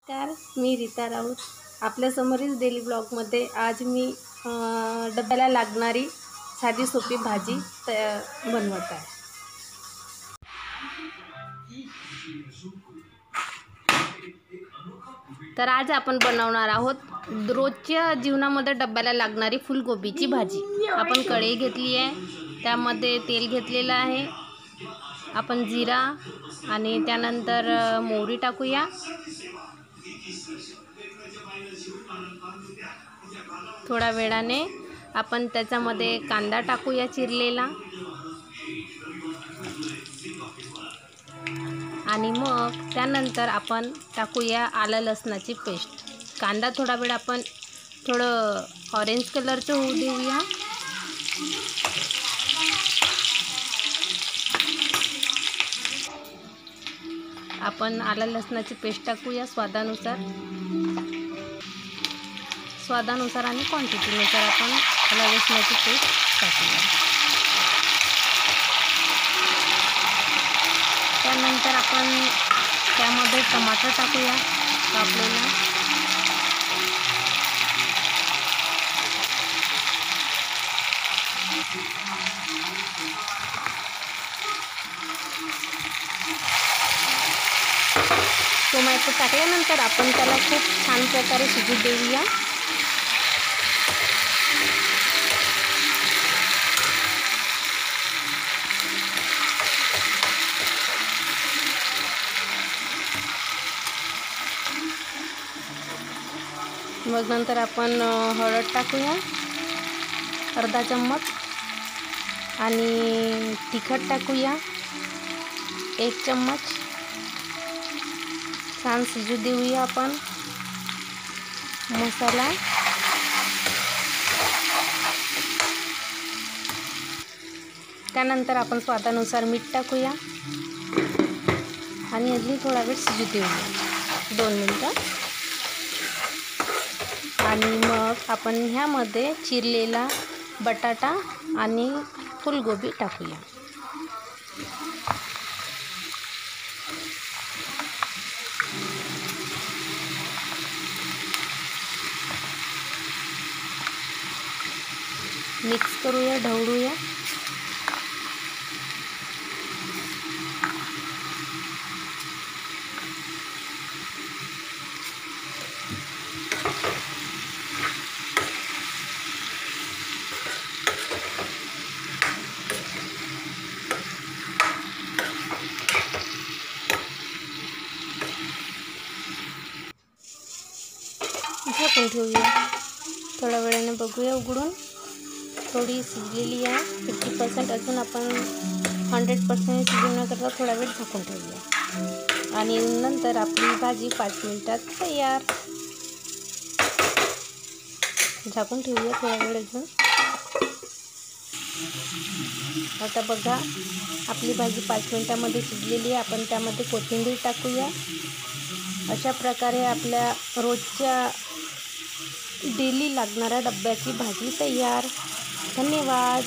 नमस्कार, मी रीता राऊत. आपल्यासमोरील डेली ब्लॉगमध्ये आज मी डब्याला लागणारी साधी सोपी भाजी बनवत आहे. तर आज आपण बनवणार आहोत रोजच्या जीवनामध्ये डब्याला लागणारी फुलगोबीची भाजी. आपण कढई घेतली आहे, त्यामध्ये तेल घेतलेलं आहे. आपण जिरा आणि त्यानंतर मोहरी टाकूया. थोड्या वेळाने आपण त्याच्यामध्ये कांदा टाकूया चिरलेला, आणि मग त्यानंतर आपण टाकूया आलं लसणाची पेस्ट. कांदा थोडा वेळ आपण थोडं ऑरेंज कलरचं होऊ देऊया. आपण आलं लसणाची पेस्ट टाकूया स्वादानुसार आणि क्वांटिटीनुसार आपण आलं लसणाची पेस्ट टाकूया. त्यानंतर आपण त्यामध्ये टमाटर टाकूया कापलेला. टोमॅटो टाकल्यानंतर आपण त्याला खूप छान प्रकारे शिजू देऊया. मग नंतर आपण हळद टाकूया अर्धा चम्मच, आणि तिखट टाकूया 1 चम्मच. छान शिजू देऊया आपण मसाला. त्यानंतर आपण स्वादानुसार मीठ टाकूया आणि अजून थोडा वेळ शिजू देऊया 2 मिनिटं. आणि मग आपण ह्यामध्ये चिरलेला बटाटा आणि फुलगोबी टाकूया. मिक्स करूया, ढवळूया. झाकून ठेवूया. थोड्या वेळाने बघूया उघडून. थोडी शिजलेली आहे 50%. अजून आपण 100% शिजवण्याकरता थोडा वेळ झाकून ठेवूया. आणि नंतर आपली भाजी 5 मिनिटात तयार. झाकून ठेवूया थोडा वेळ अजून. आता बघा, आपली भाजी 5 मिनिटामध्ये शिजलेली आहे. आपण त्यामध्ये कोथिंबीर टाकूया. अशा प्रकारे आपल्या रोजच्या डेली लागणाऱ्या डब्याची भाजी तयार. धन्यवाद.